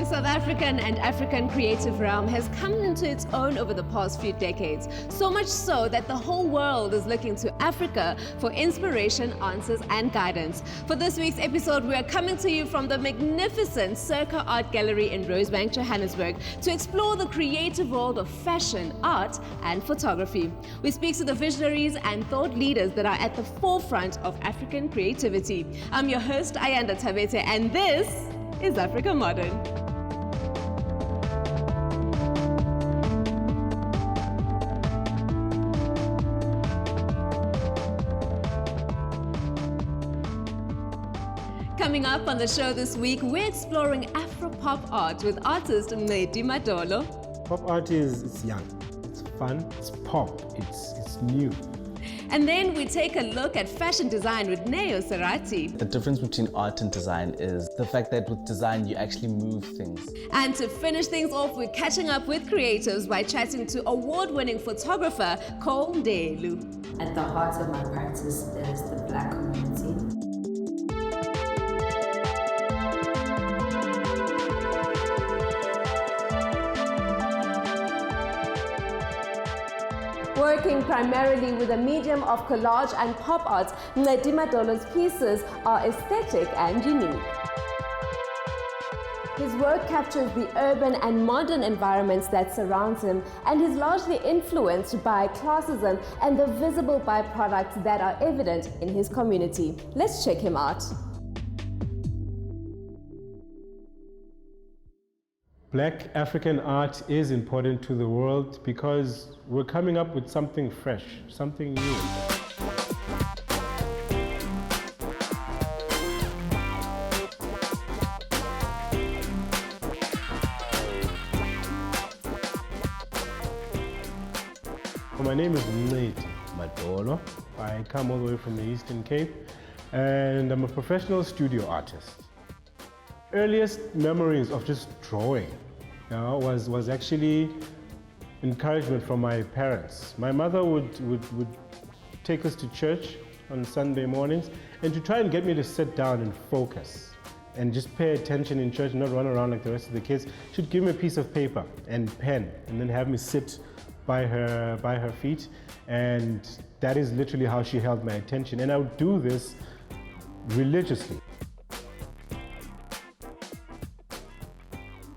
South African and African creative realm has come into its own over the past few decades, so much so that the whole world is looking to Africa for inspiration, answers and guidance. For this week's episode, we are coming to you from the magnificent Circa Art Gallery in Rosebank, Johannesburg, to explore the creative world of fashion, art and photography. We speak to the visionaries and thought leaders that are at the forefront of African creativity. I'm your host, Ayanda Tabete, and this is Africa Modern. Coming up on the show this week, we're exploring Afro-pop art with artist Ncedi Madolo. Pop art is young, it's fun, it's pop, it's new. And then we take a look at fashion design with Neo Serati. The difference between art and design is the fact that with design you actually move things. And to finish things off, we're catching up with creatives by chatting to award-winning photographer Cole Ndelu. At the heart of my practice is the Black community. Working primarily with a medium of collage and pop art, Ncedi Madolo's pieces are aesthetic and unique. His work captures the urban and modern environments that surround him and is largely influenced by classism and the visible byproducts that are evident in his community. Let's check him out. Black African art is important to the world because we're coming up with something fresh, something new. My name is Ncedi Madolo. I come all the way from the Eastern Cape and I'm a professional studio artist. Earliest memories of just drawing was actually encouragement from my parents. My mother would take us to church on Sunday mornings and to try and get me to sit down and focus and just pay attention in church and not run around like the rest of the kids. She'd give me a piece of paper and pen and then have me sit by her feet, and that is literally how she held my attention, and I would do this religiously.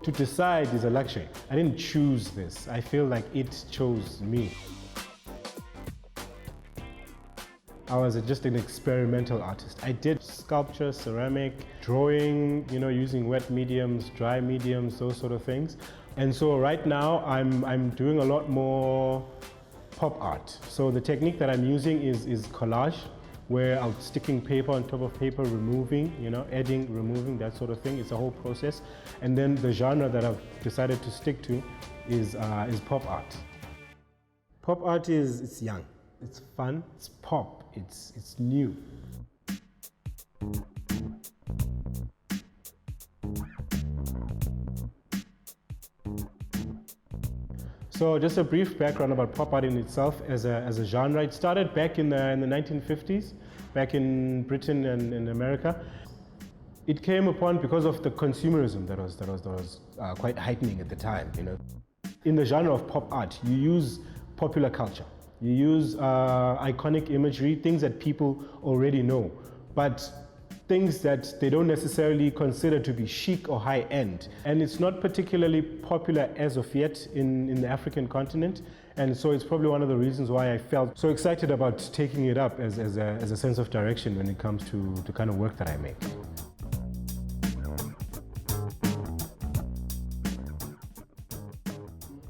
To decide is a luxury. I didn't choose this. I feel like it chose me. I was just an experimental artist. I did sculpture, ceramic, drawing, using wet mediums, dry mediums, those sort of things. And so right now I'm doing a lot more pop art. So the technique that I'm using is collage, where I'm sticking paper on top of paper, removing, adding, removing, that sort of thing. It's a whole process. And then the genre that I've decided to stick to is pop art. Pop art it's young, it's fun, it's pop, it's new. So just a brief background about pop art in itself as a genre. It started back in the 1950s, back in Britain and in America. It came upon because of the consumerism that was quite heightening at the time. In the genre of pop art, you use popular culture, you use iconic imagery, things that people already know, but things that they don't necessarily consider to be chic or high-end. And it's not particularly popular as of yet in the African continent. And so it's probably one of the reasons why I felt so excited about taking it up as a sense of direction when it comes to the kind of work that I make.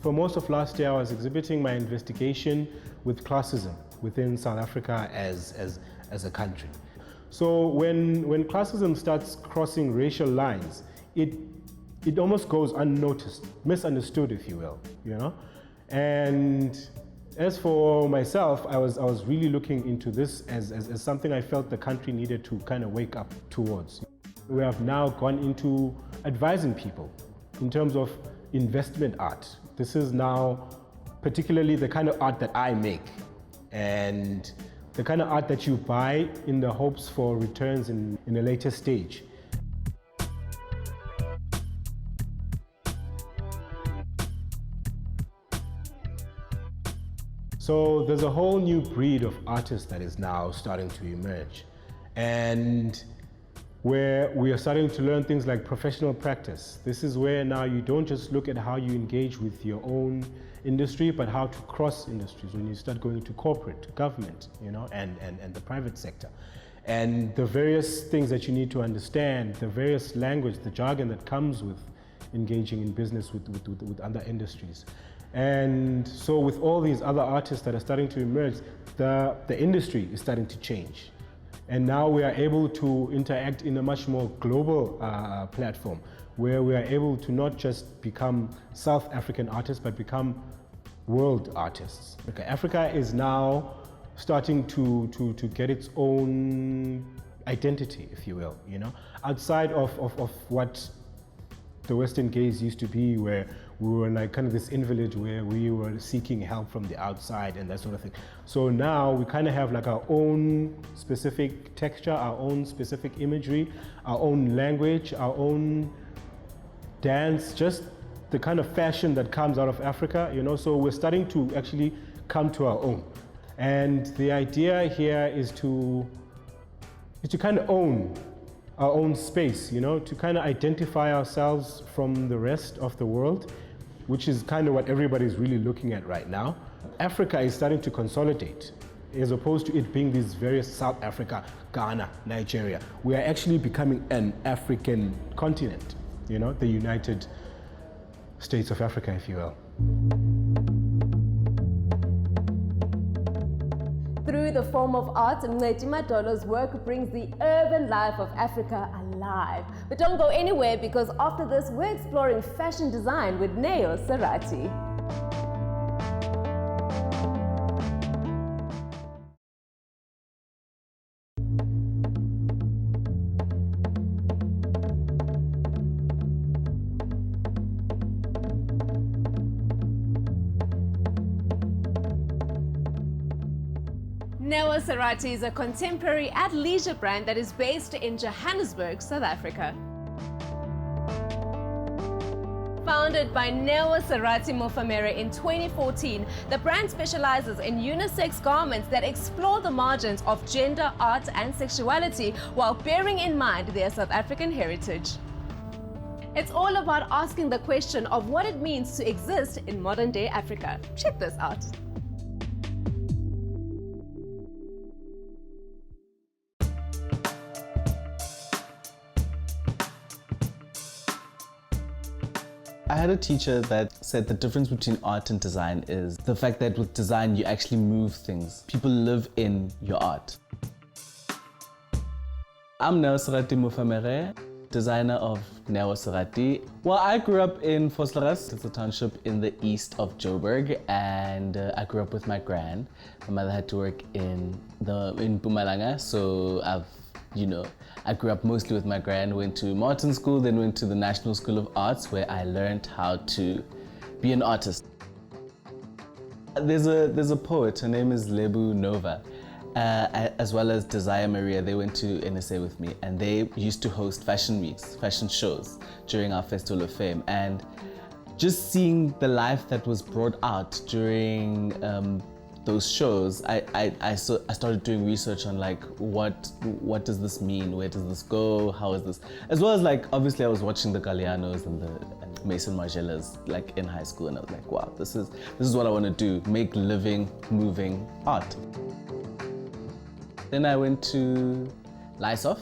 For most of last year, I was exhibiting my investigation with classism within South Africa as a country. So when classism starts crossing racial lines, it almost goes unnoticed, misunderstood, if you will, And as for myself, I was really looking into this as something I felt the country needed to kind of wake up towards. We have now gone into advising people in terms of investment art. This is now particularly the kind of art that I make, and the kind of art that you buy in the hopes for returns in a later stage. So there's a whole new breed of artists that is now starting to emerge. And where we are starting to learn things like professional practice. This is where now you don't just look at how you engage with your own industry, but how to cross industries when you start going to corporate, government, and the private sector. And the various things that you need to understand, the various language, the jargon that comes with engaging in business with other industries. And so with all these other artists that are starting to emerge, the industry is starting to change. And now we are able to interact in a much more global platform, where we are able to not just become South African artists, but become world artists. Okay, Africa is now starting to get its own identity, if you will, outside of what the Western gaze used to be, where we were like kind of this invalid where we were seeking help from the outside and that sort of thing. So now we kind of have like our own specific texture, our own specific imagery, our own language, our own dance, just the kind of fashion that comes out of Africa, so we're starting to actually come to our own. And the idea here is to kind of own our own space, to kind of identify ourselves from the rest of the world, which is kind of what everybody's really looking at right now. Africa is starting to consolidate, as opposed to it being these various South Africa, Ghana, Nigeria. We are actually becoming an African continent, the United States of Africa, if you will. Through the form of art, Mncedi Madolo's work brings the urban life of Africa alive. But don't go anywhere, because after this, we're exploring fashion design with Neo Serati. Neo Serati is a contemporary athleisure brand that is based in Johannesburg, South Africa. Founded by Neo Serati Mofamere in 2014, the brand specializes in unisex garments that explore the margins of gender, art, and sexuality while bearing in mind their South African heritage. It's all about asking the question of what it means to exist in modern-day Africa. Check this out. I had a teacher that said the difference between art and design is the fact that with design you actually move things. People live in your art. I'm Neo Serati Mofamere, designer of Neo Serati. Well, I grew up in Vosloorus. It's a township in the east of Joburg, and I grew up with my gran. My mother had to work in Mpumalanga, so I grew up mostly with my gran, went to Martin School, then went to the National School of Arts, where I learned how to be an artist. There's a poet, her name is Lebu Nova, as well as Desire Maria. They went to NSA with me, and they used to host fashion weeks, fashion shows during our Festival of Fame. And just seeing the life that was brought out during those shows, I started doing research on like what does this mean, where does this go, how is this, as well as like obviously I was watching the Gallianos and Mason Margielas like in high school, and I was like, wow, this is what I want to do, make living, moving art. Then I went to Lysof,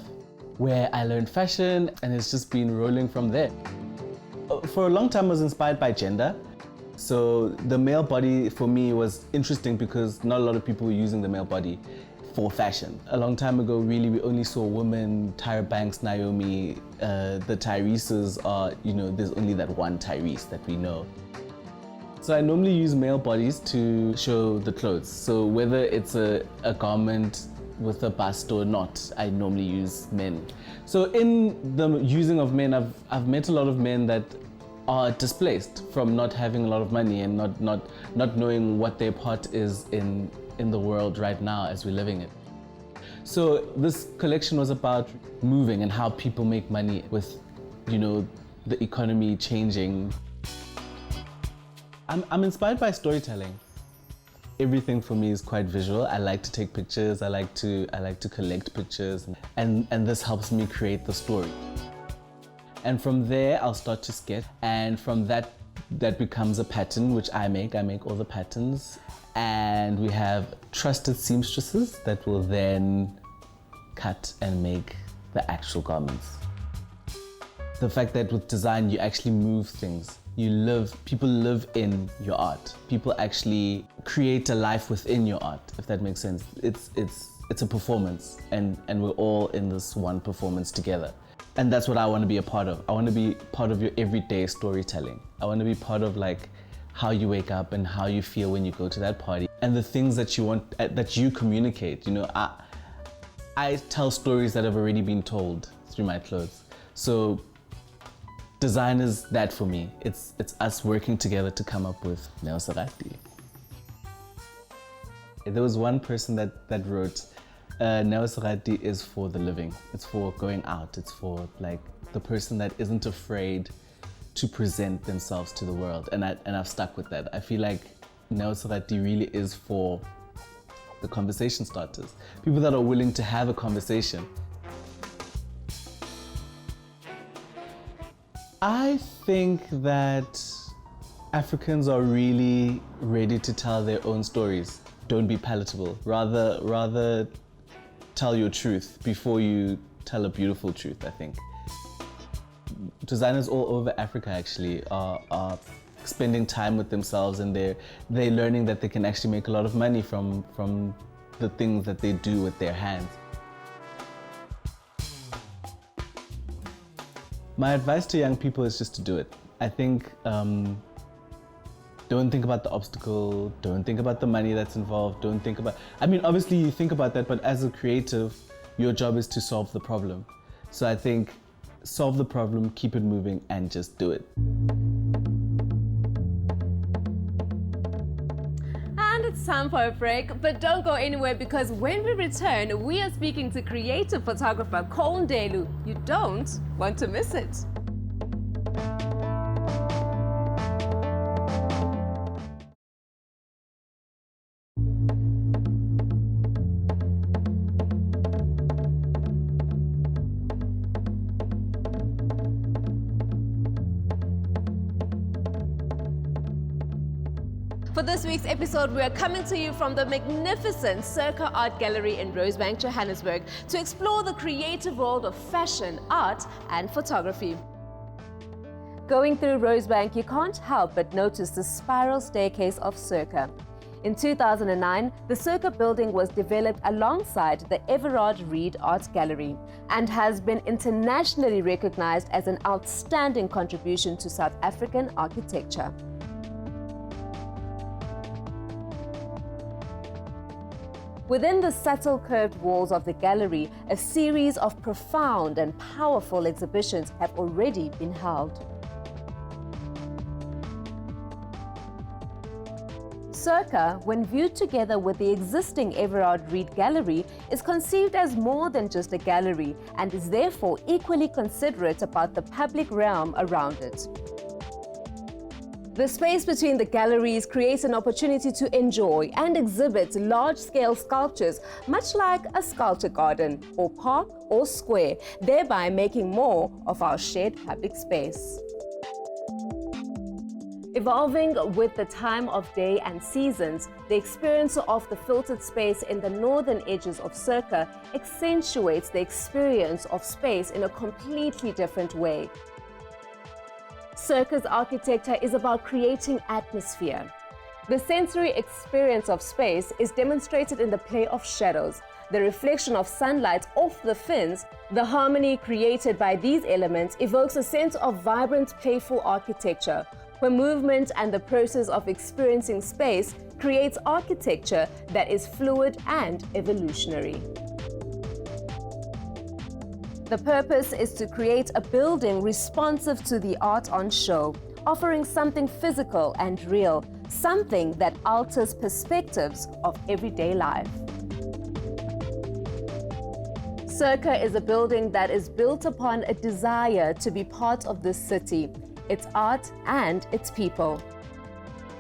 where I learned fashion, and it's just been rolling from there. For a long time I was inspired by gender. So the male body for me was interesting because not a lot of people were using the male body for fashion. A long time ago, really, we only saw women, Tyra Banks, Naomi, the Tyreses are, there's only that one Tyrese that we know. So I normally use male bodies to show the clothes. So whether it's a garment with a bust or not, I normally use men. So in the using of men, I've met a lot of men that are displaced from not having a lot of money and not knowing what their part is in the world right now as we're living it. So this collection was about moving and how people make money with, the economy changing. I'm inspired by storytelling. Everything for me is quite visual. I like to take pictures. I like to collect pictures, and this helps me create the story. And from there, I'll start to sketch, and from that becomes a pattern, which I make. I make all the patterns, and we have trusted seamstresses that will then cut and make the actual garments. The fact that with design, you actually move things. People live in your art. People actually create a life within your art, if that makes sense. It's a performance, and we're all in this one performance together. And that's what I want to be a part of. I want to be part of your everyday storytelling. I want to be part of like how you wake up and how you feel when you go to that party, and the things that you want, that you communicate. You know, I tell stories that have already been told through my clothes. So design is that for me. It's us working together to come up with Neo Serati. There was one person that wrote, Neo Serati is for the living. It's for going out. It's for like the person that isn't afraid to present themselves to the world. And I've stuck with that. I feel like Neo Serati really is for the conversation starters. People that are willing to have a conversation. I think that Africans are really ready to tell their own stories. Don't be palatable. Rather tell your truth before you tell a beautiful truth, I think. Designers all over Africa actually are spending time with themselves, and they're learning that they can actually make a lot of money from the things that they do with their hands. My advice to young people is just to do it. I think don't think about the obstacle, don't think about the money that's involved, don't think about, I mean, obviously you think about that, but as a creative, your job is to solve the problem. So I think solve the problem, keep it moving, and just do it. And it's time for a break, but don't go anywhere, because when we return, we are speaking to creative photographer Cole Ndelu. You don't want to miss it. For this week's episode, we are coming to you from the magnificent Circa Art Gallery in Rosebank, Johannesburg, to explore the creative world of fashion, art, and photography. Going through Rosebank, you can't help but notice the spiral staircase of Circa. In 2009, the Circa building was developed alongside the Everard Reed Art Gallery and has been internationally recognized as an outstanding contribution to South African architecture. Within the subtle curved walls of the gallery, a series of profound and powerful exhibitions have already been held. Circa, when viewed together with the existing Everard Reed Gallery, is conceived as more than just a gallery and is therefore equally considerate about the public realm around it. The space between the galleries creates an opportunity to enjoy and exhibit large-scale sculptures, much like a sculpture garden or park or square, thereby making more of our shared public space. Evolving with the time of day and seasons, the experience of the filtered space in the northern edges of Circa accentuates the experience of space in a completely different way. Circa's architecture is about creating atmosphere. The sensory experience of space is demonstrated in the play of shadows, the reflection of sunlight off the fins. The harmony created by these elements evokes a sense of vibrant, playful architecture, where movement and the process of experiencing space creates architecture that is fluid and evolutionary. The purpose is to create a building responsive to the art on show, offering something physical and real, something that alters perspectives of everyday life. Circa is a building that is built upon a desire to be part of this city, its art and its people.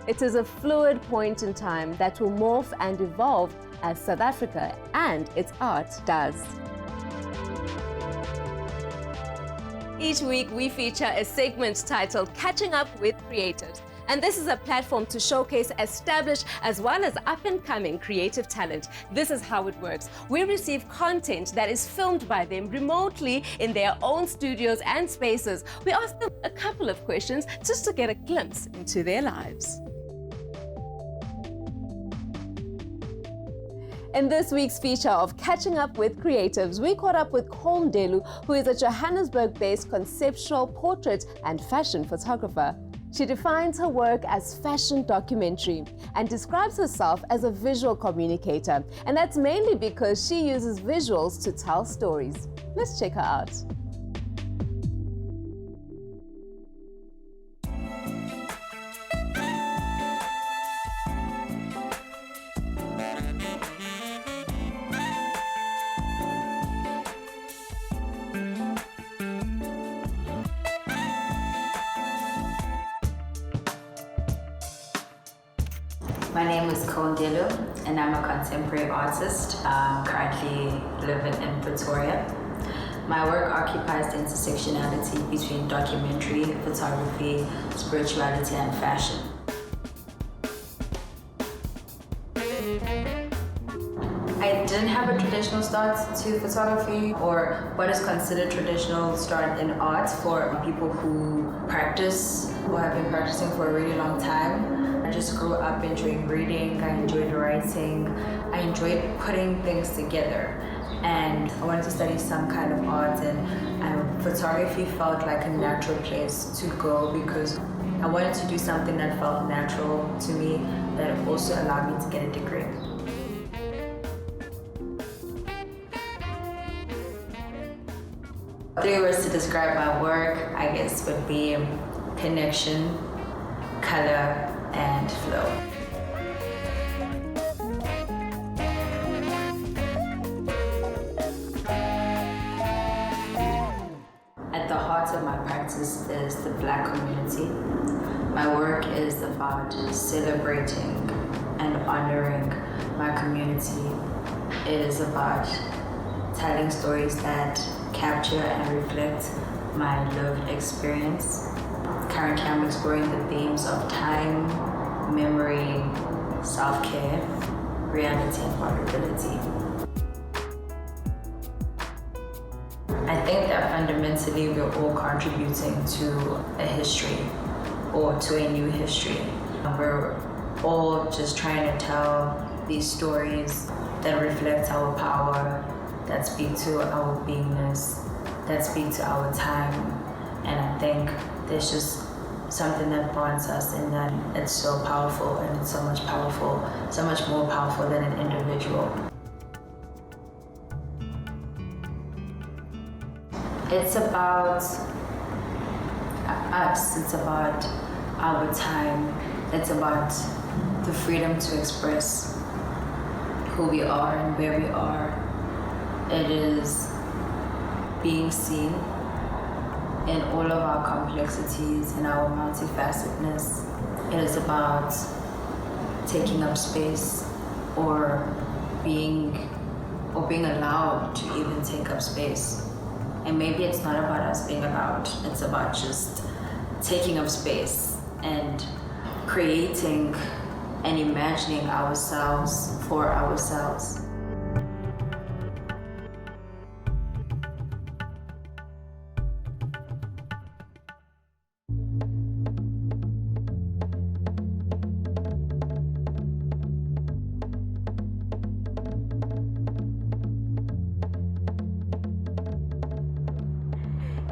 It is a fluid point in time that will morph and evolve as South Africa and its art does. Each week, we feature a segment titled Catching Up with Creatives. And this is a platform to showcase established as well as up-and-coming creative talent. This is how it works. We receive content that is filmed by them remotely in their own studios and spaces. We ask them a couple of questions just to get a glimpse into their lives. In this week's feature of Catching Up with Creatives, we caught up with Kho Mdelu, who is a Johannesburg-based conceptual portrait and fashion photographer. She defines her work as fashion documentary and describes herself as a visual communicator. And that's mainly because she uses visuals to tell stories. Let's check her out. My name is Kho Mdelu, and I'm a contemporary artist. Currently living in Pretoria. My work occupies the intersectionality between documentary, photography, spirituality, and fashion. I didn't have a traditional start to photography or what is considered traditional start in art for people who practice or have been practicing for a really long time. I just grew up enjoying reading, I enjoyed writing, I enjoyed putting things together. And I wanted to study some kind of art, and photography felt like a natural place to go because I wanted to do something that felt natural to me that also allowed me to get a degree. Three words to describe my work, I guess, would be connection, color, and flow. At the heart of my practice is the Black community. My work is about celebrating and honoring my community. It is about telling stories that capture and reflect my lived experience. Currently, I'm exploring the themes of time, memory, self-care, reality, and vulnerability. I think that fundamentally we're all contributing to a history or to a new history. We're all just trying to tell these stories that reflect our power, that speak to our beingness, that speak to our time. And I think there's just something that bonds us in that it's so powerful, and it's so much more powerful than an individual. It's about us, it's about our time, it's about the freedom to express who we are and where we are. It is being seen in all of our complexities and our multifacetedness. It is about taking up space or being allowed to even take up space. And maybe it's not about us being allowed, it's about just taking up space and creating and imagining ourselves for ourselves.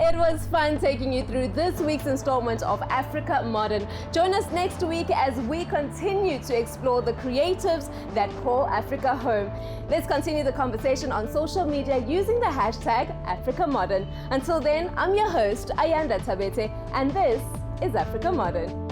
It was fun taking you through this week's installment of Africa Modern. Join us next week as we continue to explore the creatives that call Africa home. Let's continue the conversation on social media using the hashtag Africa Modern. Until then, I'm your host, Ayanda Tabete, and this is Africa Modern.